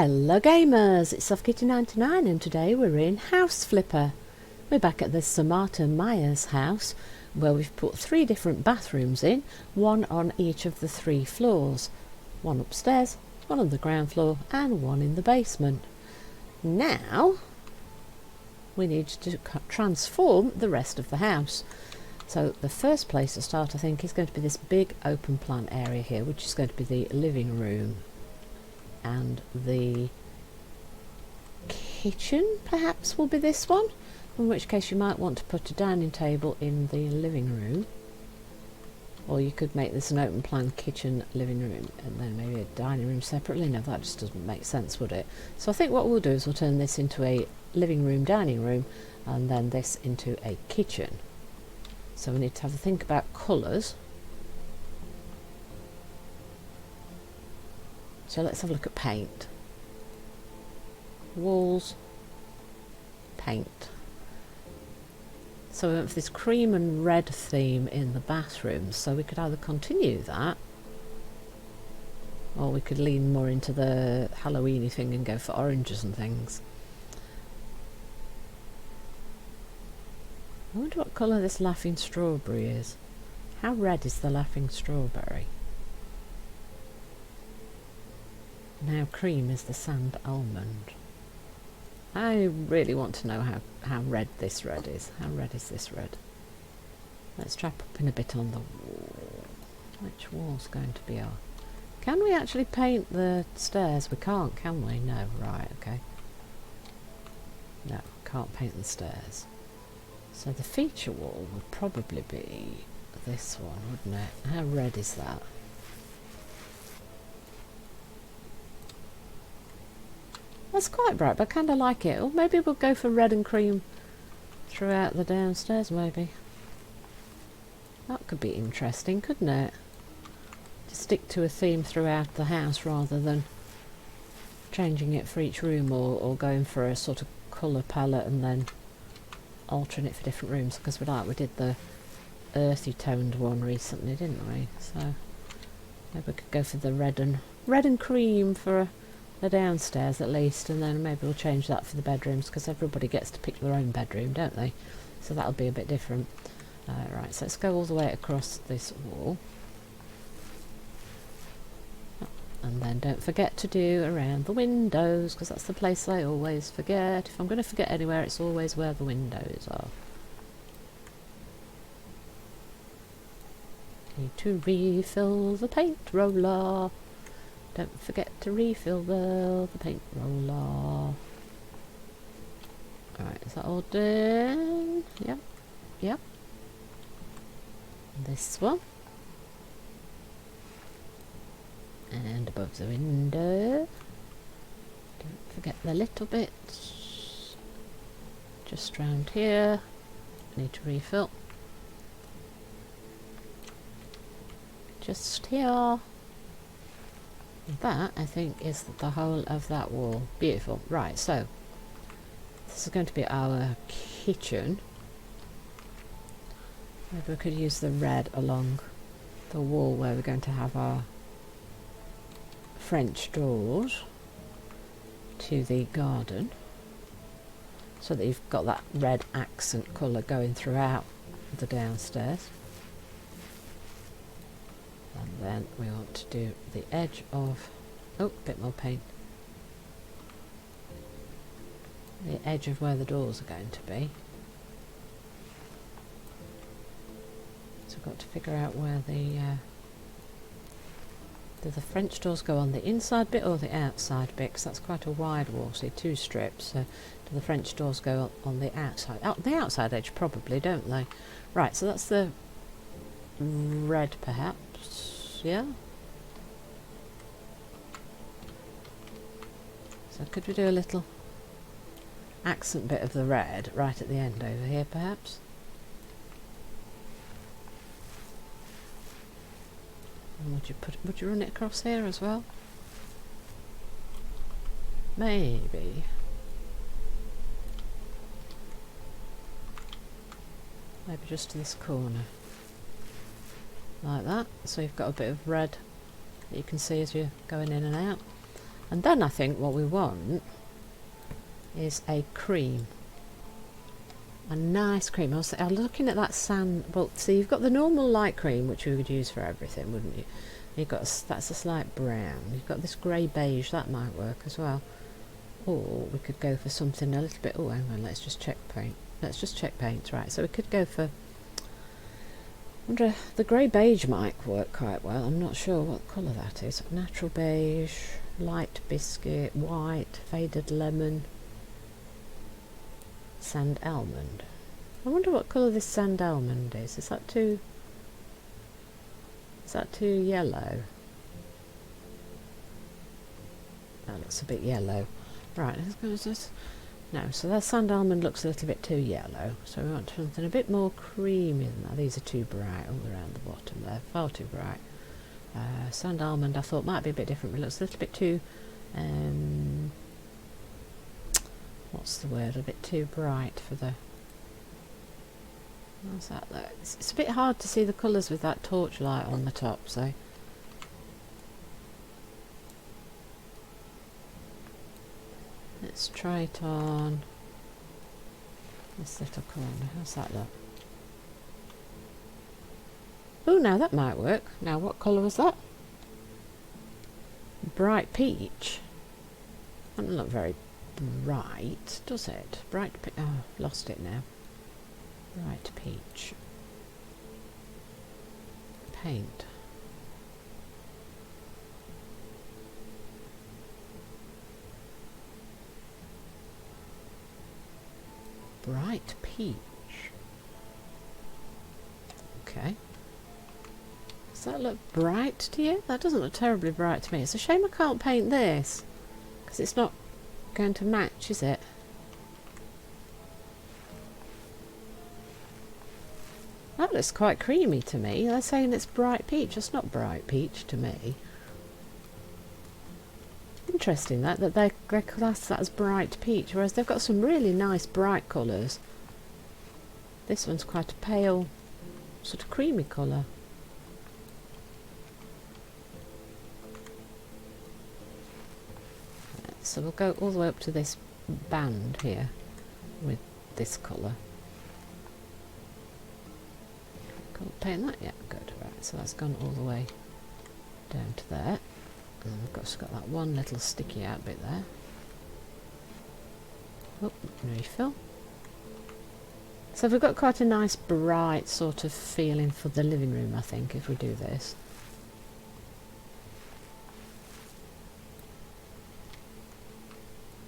Hello gamers, it's SoftKitty99 and today we're in House Flipper. We're back at the Samarta Meyers house where we've put 3 different bathrooms in, one on each of the 3 floors. One upstairs, one on the ground floor and one in the basement. Now we need to transform the rest of the house. So the first place to start I think is going to be this big open plan area here, which is going to be the living room. And the kitchen perhaps will be this one, in which case you might want to put a dining table in the living room, or you could make this an open plan kitchen living room and then maybe a dining room separately. No, that just doesn't make sense, would it? So I think what we'll do is we'll turn this into a living room dining room and then this into a kitchen. So we need to have a think about colours. So let's have a look at paint. Walls, paint. So we went for this cream and red theme in the bathrooms, so we could either continue that or we could lean more into the Halloweeny thing and go for oranges and things. I wonder what colour this laughing strawberry is. How red is the laughing strawberry? Now cream is the sand almond. I really want to know how red this red is. How red is this red? Let's try popping a bit on the wall. Which wall's going to be our... Can we actually paint the stairs? We can't, can we? No, right, okay. No, can't paint the stairs. So the feature wall would probably be this one, wouldn't it? How red is that? That's quite bright, but I kind of like it. Or maybe we'll go for red and cream throughout the downstairs, maybe. That could be interesting, couldn't it? To stick to a theme throughout the house rather than changing it for each room, or going for a sort of colour palette and then altering it for different rooms, because we did the earthy toned one recently, didn't we? So maybe we could go for the red and cream for the downstairs at least, and then maybe we'll change that for the bedrooms, because everybody gets to pick their own bedroom, don't they? So that'll be a bit different. Right, so let's go all the way across this wall. And then don't forget to do around the windows, because that's the place I always forget. If I'm going to forget anywhere, it's always where the windows are. Need to refill the paint roller. Don't forget to refill the paint roller. Alright, is that all done? Yep, yep. This one. And above the window. Don't forget the little bits. Just round here. Need to refill. Just here. That, I think, is the whole of that wall. Beautiful. Right, so this is going to be our kitchen. Maybe we could use the red along the wall where we're going to have our French doors to the garden, so that you've got that red accent colour going throughout the downstairs. And then we want to do the edge of, oh, a bit more paint, the edge of where the doors are going to be. So we've got to figure out where the do the French doors go on the inside bit or the outside bit, because that's quite a wide wall, see, 2 strips. So do the French doors go on the outside? The outside edge probably, don't they? Right, so that's the red perhaps, yeah? So could we do a little accent bit of the red right at the end over here perhaps? And would you run it across here as well? Maybe. Maybe just to this corner. Like that. So you've got a bit of red that you can see as you're going in and out. And then I think what we want is a cream. A nice cream. I was looking at that sand. Well, see, you've got the normal light cream, which we would use for everything, wouldn't you? You've got that's a slight brown. You've got this grey beige. That might work as well. Or we could go for something a little bit. Oh, hang on. Let's just check paint. Let's just check paints. Right. So we could go for. I wonder, the grey beige might work quite well. I'm not sure what colour that is. Natural beige, light biscuit, white, faded lemon. Sand almond. I wonder what colour this sand almond is. Is that too yellow? That looks a bit yellow. Right, let's go with this. No, so that sand almond looks a little bit too yellow. So we want something a bit more creamy than that. These are too bright all around the bottom there. Far too bright. Sand almond I thought might be a bit different, but it looks a little bit too what's the word? A bit too bright for the. What's that though? It's a bit hard to see the colours with that torchlight on the top, so. Let's try it on this little corner. How's that look? Oh, now that might work. Now, what colour was that? Bright peach. Doesn't look very bright, does it? Bright oh, lost it now. Bright peach. Paint. Bright peach. Okay. Does that look bright to you? That doesn't look terribly bright to me. It's a shame I can't paint this, because it's not going to match, is it? That looks quite creamy to me. They're saying it's bright peach. It's not bright peach to me. Interesting that they class that as bright peach, whereas they've got some really nice bright colours. This one's quite a pale, sort of creamy colour. So we'll go all the way up to this band here with this colour. Can't paint that yet. Good. Right. So that's gone all the way down to there. And we've got that one little sticky out bit there. Oh, refill. So we've got quite a nice bright sort of feeling for the living room, I think, if we do this.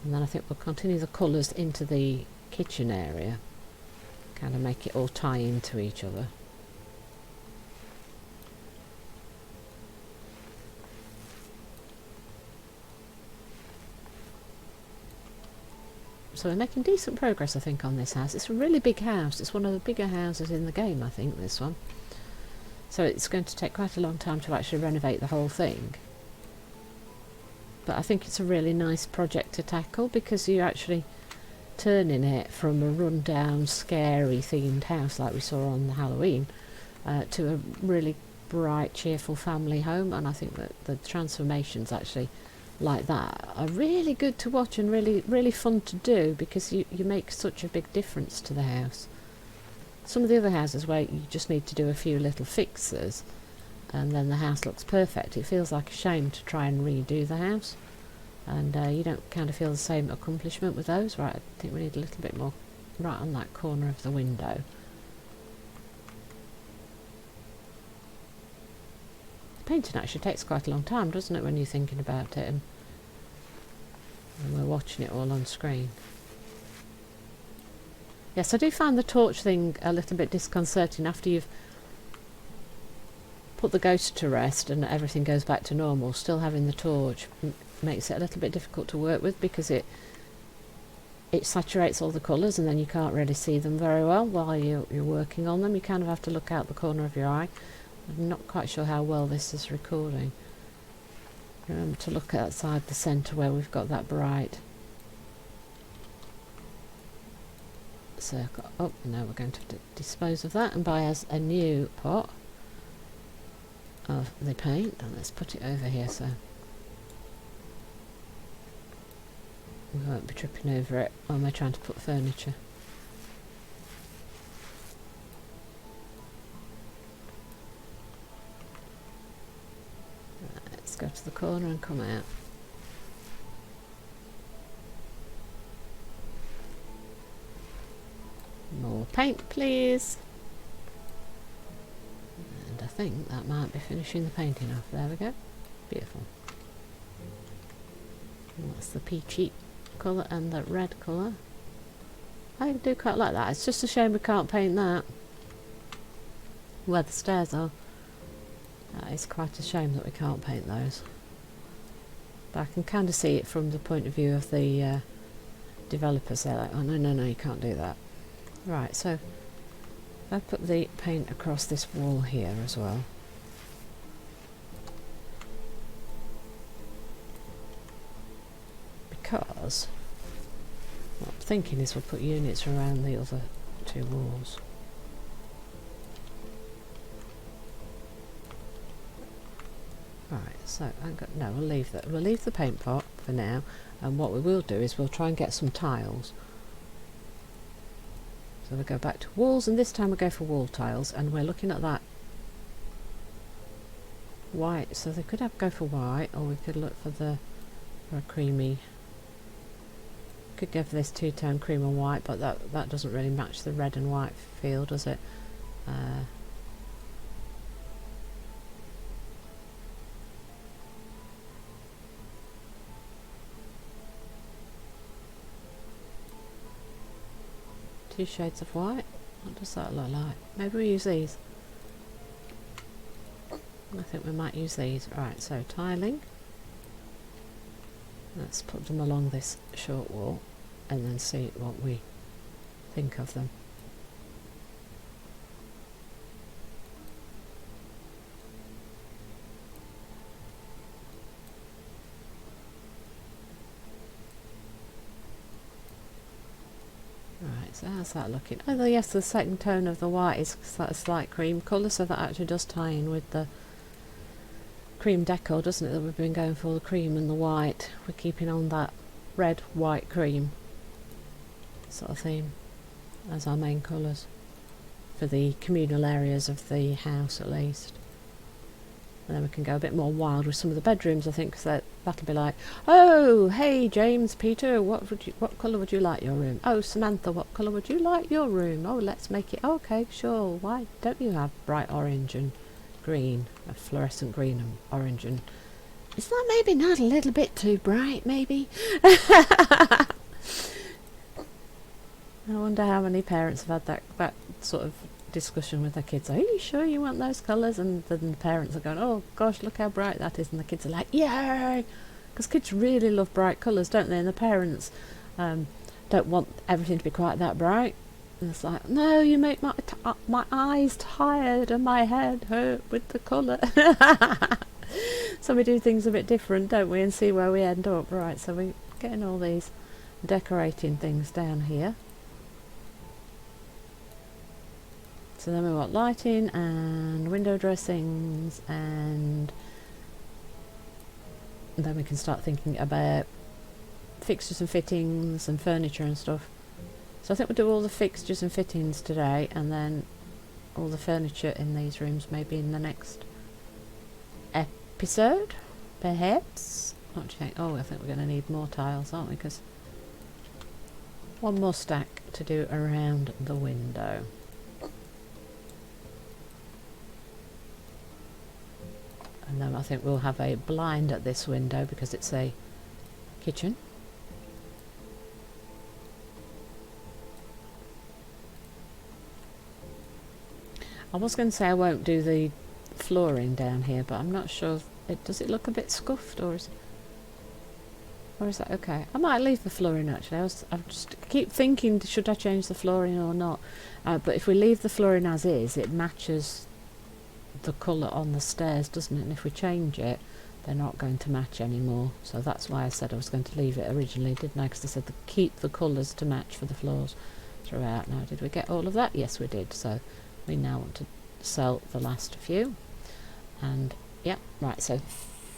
And then I think we'll continue the colours into the kitchen area. Kind of make it all tie into each other. So we're making decent progress, I think, on this house. It's a really big house. It's one of the bigger houses in the game, I think, this one. So it's going to take quite a long time to actually renovate the whole thing. But I think it's a really nice project to tackle, because you're actually turning it from a run-down, scary themed house like we saw on the Halloween to a really bright, cheerful family home. And I think that the transformations actually like that are really good to watch and really fun to do, because you make such a big difference to the house. Some of the other houses where you just need to do a few little fixes and then the house looks perfect, it feels like a shame to try and redo the house, and you don't kind of feel the same accomplishment with those. Right, I think we need a little bit more right on that corner of the window. Painting actually takes quite a long time, doesn't it, when you're thinking about it and we're watching it all on screen. Yes, I do find the torch thing a little bit disconcerting after you've put the ghost to rest and everything goes back to normal. Still having the torch makes it a little bit difficult to work with, because it saturates all the colours and then you can't really see them very well while you're working on them. You kind of have to look out the corner of your eye. I'm not quite sure how well this is recording. Remember to look outside the centre where we've got that bright circle. Oh, now we're going to dispose of that and buy us a new pot of the paint. And let's put it over here. So we won't be tripping over it when we're trying to put furniture. Right, let's go to the corner and come out. More paint, please. And I think that might be finishing the painting off. There we go. Beautiful. And that's the peachy colour and the red colour. I do quite like that. It's just a shame we can't paint that where the stairs are. That is quite a shame that we can't paint those. But I can kind of see it from the point of view of the developers. They're like, oh no, no, no, you can't do that. Right, so I put the paint across this wall here as well. Because what I'm thinking is we'll put units around the other two walls. Right, so we'll leave that. We'll leave the paint pot for now, and what we will do is we'll try and get some tiles. So we'll go back to walls, and this time we'll go for wall tiles, and we're looking at that white. So they could go for white, or we could look for a creamy. Could go for this two-tone cream and white, but that doesn't really match the red and white feel, does it? Two shades of white. What does that look like? Maybe we use these. I think we might use these. Right, so tiling. Let's put them along this short wall and then see what we think of them. Right, so how's that looking? Oh yes, the second tone of the white is a slight cream colour, so that actually does tie in with the cream decor, doesn't it, that we've been going for, the cream and the white. We're keeping on that red, white, cream sort of theme as our main colours for the communal areas of the house at least. And then we can go a bit more wild with some of the bedrooms, I think, because that'll be like, oh, hey, James, Peter, what colour would you like your room? Oh, Samantha, what colour would you like your room? Oh, let's make it, okay, sure, why don't you have bright orange and green, a fluorescent green and orange, and is that maybe not a little bit too bright, maybe? I wonder how many parents have had that sort of discussion with their kids. Are you sure you want those colours? And then the parents are going, oh gosh, look how bright that is, and the kids are like, yay, because kids really love bright colours, don't they? And the parents don't want everything to be quite that bright, and it's like, no, you make my eyes tired and my head hurt with the colour. So we do things a bit different, don't we, and see where we end up. Right, so we're getting all these decorating things down here. So then we want lighting and window dressings, and then we can start thinking about fixtures and fittings and furniture and stuff. So I think we'll do all the fixtures and fittings today, and then all the furniture in these rooms maybe in the next episode, perhaps. What do you think? Oh, I think we're going to need more tiles, aren't we? Because one more stack to do around the window. And then I think we'll have a blind at this window because it's a kitchen. I was going to say I won't do the flooring down here, but I'm not sure. Does it look a bit scuffed, or is that okay? I might leave the flooring actually. I just keep thinking, should I change the flooring or not? But if we leave the flooring as is, it matches the colour on the stairs, doesn't it? And if we change it, they're not going to match anymore. So that's why I said I was going to leave it originally, didn't I? Because I said to keep the colours to match for the floors throughout. Now, did we get all of that? Yes, we did. So we now want to sell the last few. And yeah, right, so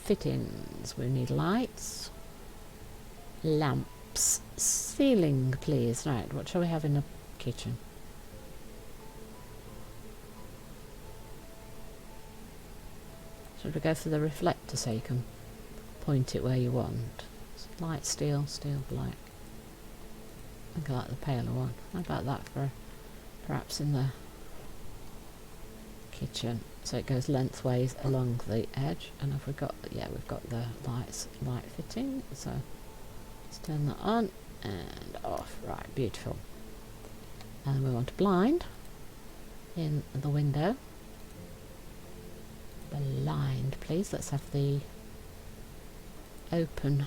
fittings. We need lights, lamps, lamps. Ceiling, please. Right, what shall we have in the kitchen? Should we go for the reflector so you can point it where you want? Light steel, steel black. I think I like the paler one. How about that for perhaps in the kitchen? So it goes lengthways along the edge. And have we got, yeah, we've got the light fitting. So let's turn that on and off. Right, beautiful. And we want a blind in the window. Blind, please. Let's have the open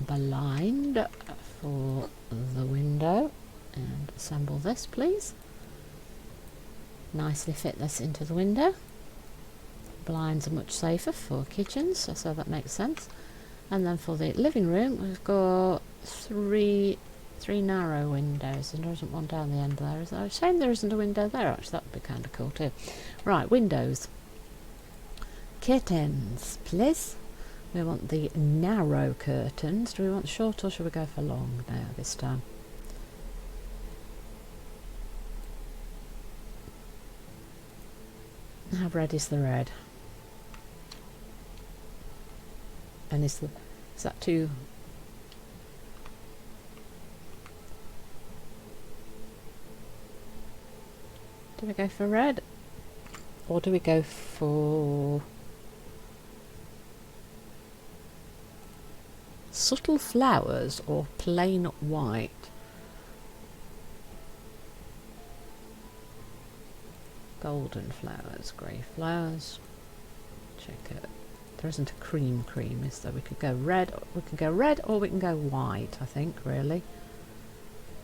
blind for the window, and assemble this, please. Nicely fit this into the window. Blinds are much safer for kitchens, so that makes sense. And then for the living room, we've got three narrow windows, and there isn't one down the end there, is there? It's a shame there isn't a window there, actually. That would be kind of cool too. Right, windows. Curtains, please. We want the narrow curtains. Do we want short or should we go for long now this time? How red is the red? And is that too? Do we go for red? Or do we go for subtle flowers or plain white? Golden flowers, grey flowers. Check it. There isn't a cream, is there? We could go red. We can go red, or we can go white. I think really.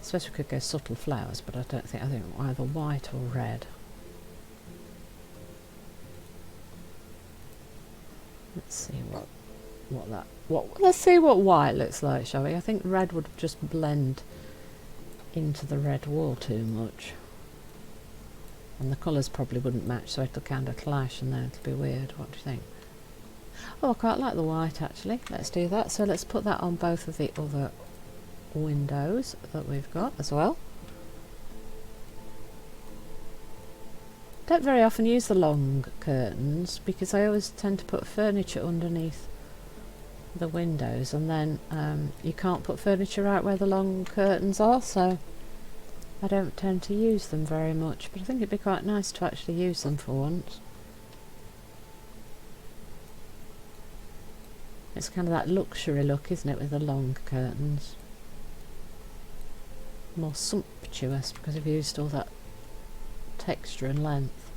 I suppose we could go subtle flowers, but I think either white or red. Let's see let's see what white looks like, shall we? I think red would just blend into the red wall too much. And the colours probably wouldn't match, so it'll kind of clash and then it'll be weird. What do you think? Oh, I quite like the white actually. Let's do that. So let's put that on both of the other windows that we've got as well. Don't very often use the long curtains because I always tend to put furniture underneath the windows, and then you can't put furniture out where the long curtains are, so I don't tend to use them very much, but I think it'd be quite nice to actually use them for once. It's kind of that luxury look, isn't it, with the long curtains? More sumptuous because I've used all that texture and length.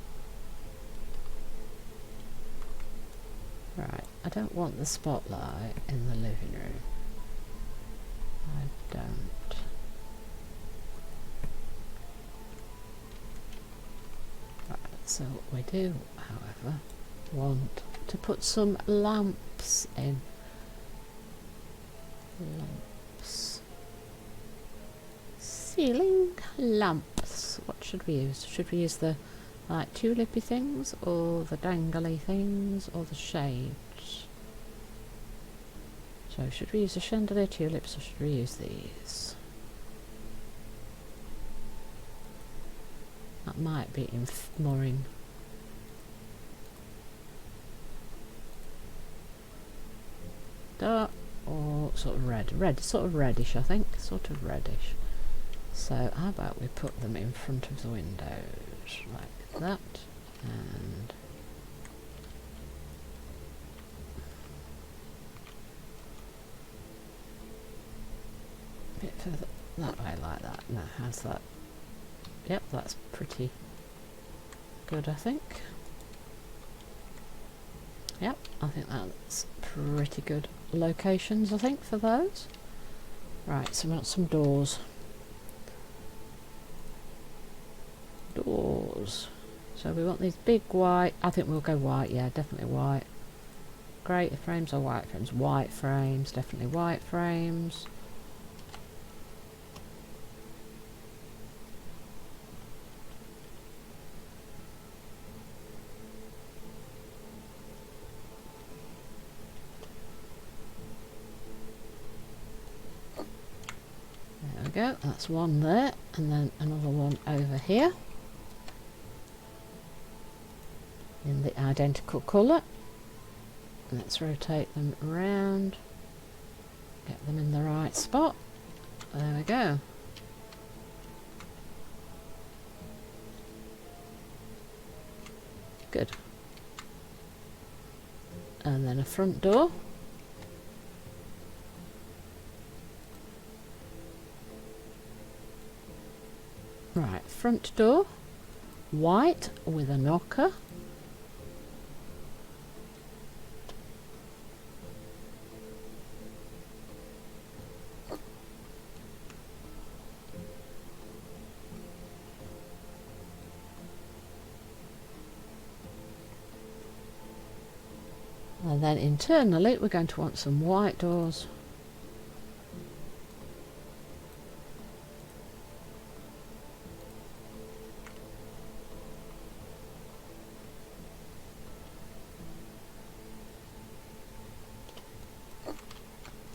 Right, I don't want the spotlight in the living room. I don't. Right, so we do, however, want to put some lamps in. Lamps. Ceiling lamps. What should we use? Should we use the like tulipy things, or the dangly things, or the shades? So should we use the chandelier tulips, or should we use these? That might be more in dark or sort of red, sort of reddish, I think, sort of reddish. So how about we put them in front of the windows like that, and a bit further that way like that. Now how's that? Yep, that's pretty good, I think. Yep, I think that's pretty good locations, I think, for those. Right, so we want some doors. Doors. So we want these big white. I think we'll go white, yeah, definitely white. Grey frames or white frames? White frames, definitely white frames. go, that's one there, and then another one over here in the identical colour. Let's rotate them around, get them in the right spot. There we go. Good. And then a front door. Right, front door, white with a knocker. And then internally we're going to want some white doors.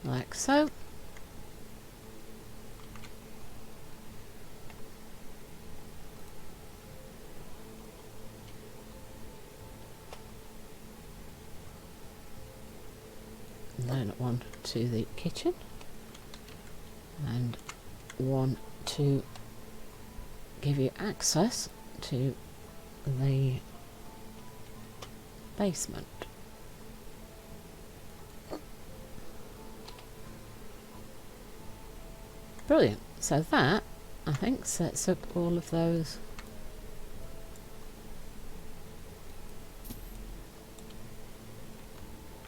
Like so. And then one to the kitchen and one to give you access to the basement. Brilliant. So that, I think, sets up all of those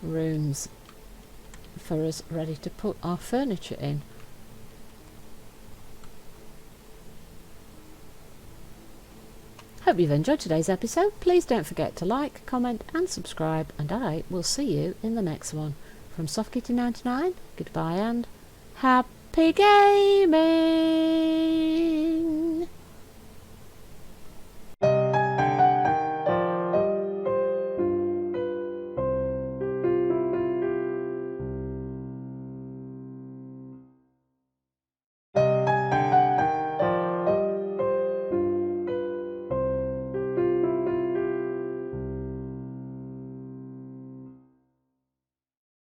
rooms for us ready to put our furniture in. Hope you've enjoyed today's episode. Please don't forget to like, comment and subscribe, and I will see you in the next one. From SoftKitty99, goodbye and happy gaming!